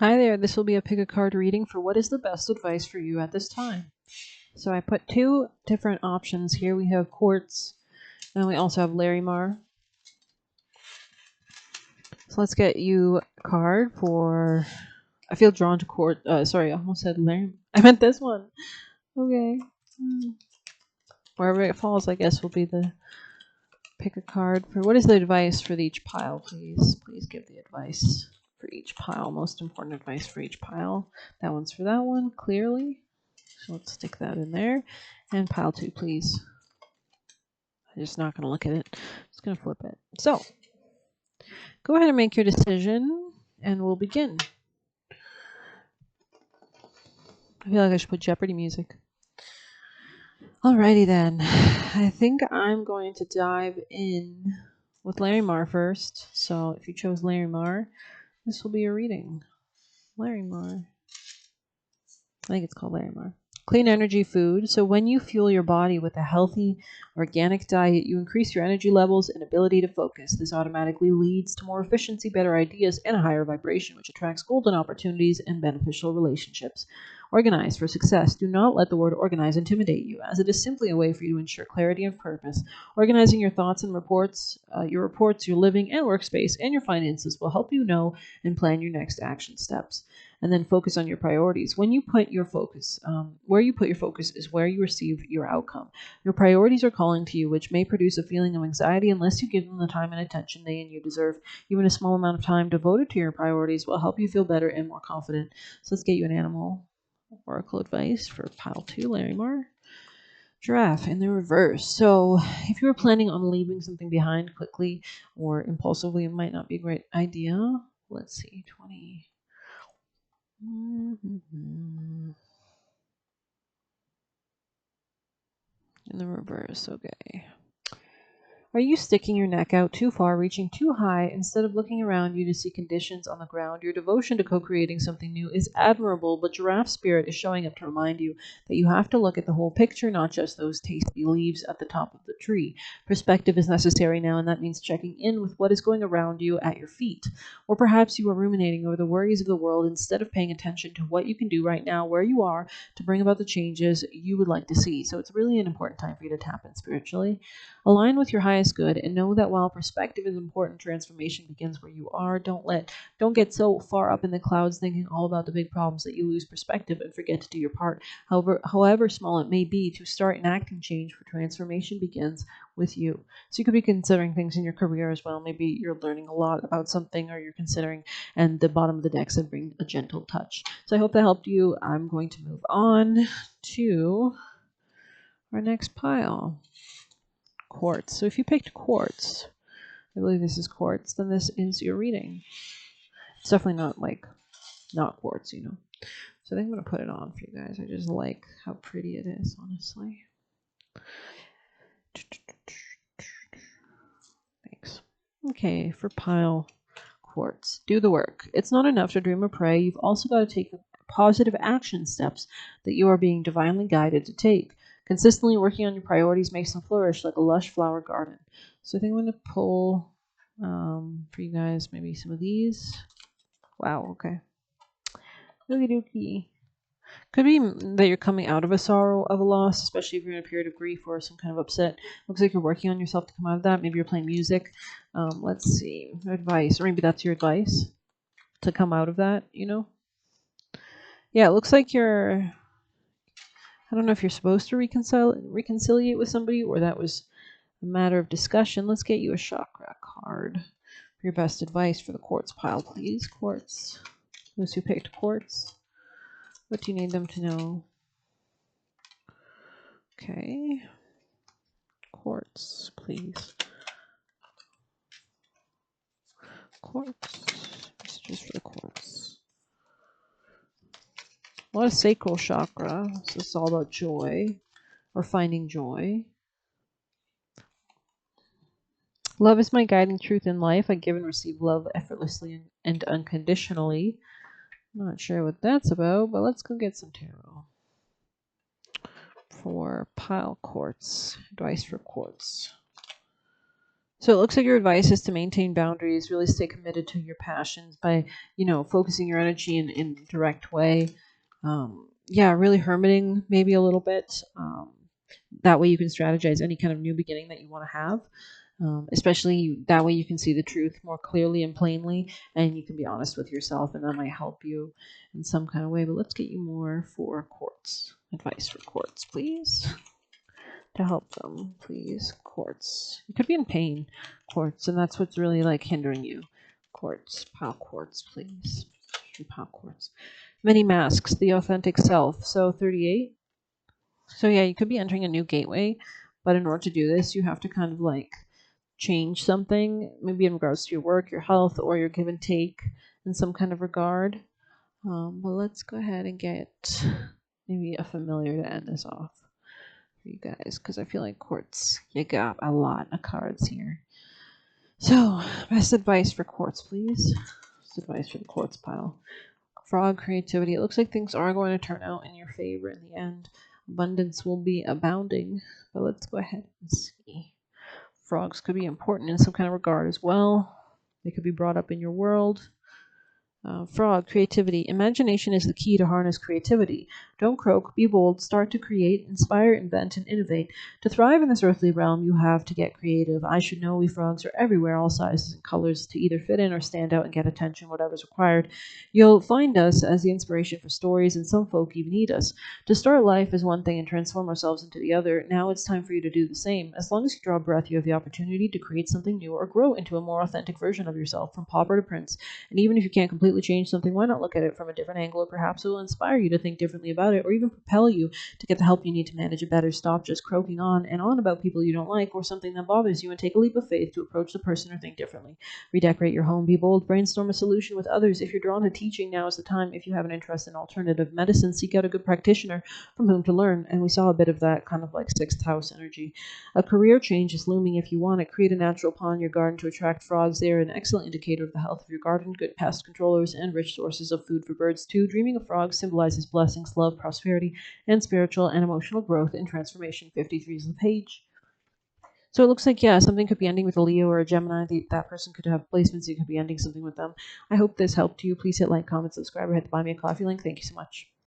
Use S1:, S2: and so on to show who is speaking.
S1: Hi there, this will be a pick a card reading for what is the best advice for you at this time. So I put two different options here. We have Quartz and we also have Larimar. So let's get you a card for, I feel drawn to Quartz, sorry, I almost said Larimar. I meant this one. Okay. Wherever it falls, I guess, will be the pick a card for what is the advice for each pile, please. Please give the advice for each pile, most important advice for each pile. That one's for that one, clearly. So let's stick that in there. And pile 2, please. I'm just not going to look at it. Just going to flip it. So, go ahead and make your decision, and we'll begin. I feel like I should put Jeopardy music. Alrighty then. I think I'm going to dive in with Larimar first. So, if you chose Larimar, this will be your reading. Larimar. I think it's called Larimar. Clean energy food. So when you fuel your body with a healthy, organic diet, you increase your energy levels and ability to focus. This automatically leads to more efficiency, better ideas, and a higher vibration, which attracts golden opportunities and beneficial relationships. Organize for success. Do not let the word organize intimidate you, as it is simply a way for you to ensure clarity and purpose. Organizing your thoughts and reports, your living and workspace, and your finances will help you know and plan your next action steps. And then focus on your priorities. When you put your focus, where you put your focus is where you receive your outcome. Your priorities are calling to you, which may produce a feeling of anxiety unless you give them the time and attention they and you deserve. Even a small amount of time devoted to your priorities will help you feel better and more confident. So let's get you an animal oracle advice for pile 2, Larimar. Giraffe in the reverse. So if you were planning on leaving something behind quickly or impulsively, it might not be a great idea. Let's see, 20. In the reverse, okay. Are you sticking your neck out too far, reaching too high, instead of looking around you to see conditions on the ground? Your devotion to co-creating something new is admirable, but giraffe spirit is showing up to remind you that you have to look at the whole picture, not just those tasty leaves at the top of the tree. Perspective is necessary now, and that means checking in with what is going around you at your feet. Or perhaps you are ruminating over the worries of the world instead of paying attention to what you can do right now, where you are, to bring about the changes you would like to see. So it's really an important time for you to tap in spiritually. Align with your highest good and know that while perspective is important, transformation begins where you are. Don't get so far up in the clouds thinking all about the big problems that you lose perspective and forget to do your part. However small it may be, to start enacting change for transformation begins with you. So you could be considering things in your career as well. Maybe you're learning a lot about something or you're considering, and the bottom of the deck said bring a gentle touch. So I hope that helped you. I'm going to move on to our next pile. Quartz. So if you picked quartz, I believe this is quartz, then this is your reading. It's definitely not like not quartz, you know. So I think I'm going to put it on for you guys. I just like how pretty it is, honestly. Thanks. Okay, for pile quartz. Do the work. It's not enough to dream or pray. You've also got to take the positive action steps that you are being divinely guided to take. Consistently working on your priorities makes them flourish like a lush flower garden. So I think I'm going to pull for you guys maybe some of these. Wow, okay. Okie dokie. Could be that you're coming out of a sorrow of a loss, especially if you're in a period of grief or some kind of upset. Looks like you're working on yourself to come out of that. Maybe you're playing music. Let's see. Advice. Or maybe that's your advice to come out of that, you know? Yeah, it looks like you're... I don't know if you're supposed to reconciliate with somebody or that was a matter of discussion. Let's get you a chakra card for your best advice for the quartz pile, please. Quartz. Those who picked quartz. What do you need them to know? Okay. Quartz, please. Quartz. Messages for the quartz. A lot of sacral chakra. So this is all about joy or finding joy. Love is my guiding truth in life. I give and receive love effortlessly and unconditionally. Not sure what that's about, but let's go get some tarot. For pile quartz. Advice for quartz. So it looks like your advice is to maintain boundaries, really stay committed to your passions by, focusing your energy in a direct way. Yeah, really hermiting maybe a little bit. That way you can strategize any kind of new beginning that you want to have. Especially that way you can see the truth more clearly and plainly, and you can be honest with yourself, and that might help you in some kind of way. But let's get you more for quartz advice for quartz, please, to help them, please. Quartz. You could be in pain, quartz, and that's what's really like hindering you. Quartz, pile quartz, please. Pile quartz. Many masks, the authentic self. So 38. So yeah, you could be entering a new gateway, but in order to do this, you have to kind of like change something, maybe in regards to your work, your health, or your give and take in some kind of regard. But let's go ahead and get maybe a familiar to end this off for you guys, because I feel like quartz, you got a lot of cards here. So, best advice for quartz, please. Best advice for the quartz pile. Frog creativity. It looks like things are going to turn out in your favor in the end. Abundance will be abounding. But let's go ahead and see. Frogs could be important in some kind of regard as well. They could be brought up in your world. Frog, creativity. Imagination is the key to harness creativity. Don't croak, be bold, start to create, inspire, invent, and innovate. To thrive in this earthly realm, you have to get creative. I should know we frogs are everywhere, all sizes and colors, to either fit in or stand out and get attention, whatever's required. You'll find us as the inspiration for stories, and some folk even need us. To start life is one thing and transform ourselves into the other. Now it's time for you to do the same. As long as you draw breath, you have the opportunity to create something new or grow into a more authentic version of yourself, from pauper to prince. And even if you can't completely change something, why not look at it from a different angle, or perhaps it will inspire you to think differently about it, or even propel you to get the help you need to manage it better. Stop just croaking on and on about people you don't like or something that bothers you, and take a leap of faith to approach the person or think differently. Redecorate your home, be bold, brainstorm a solution with others. If you're drawn to teaching, now is the time. If you have an interest in alternative medicine, seek out a good practitioner from whom to learn. And we saw a bit of that kind of like sixth house energy. A career change is looming if you want it. Create a natural pond in your garden to attract frogs. They are an excellent indicator of the health of your garden, good pest controllers, and rich sources of food for birds too. Dreaming of frogs symbolizes blessings, love, prosperity, and spiritual and emotional growth and transformation. 53 is the page. So it looks like, yeah, something could be ending with a Leo or a Gemini. That person could have placements. You could be ending something with them. I hope this helped you. Please hit like, comment, subscribe, or hit the Buy Me a Coffee link. Thank you so much.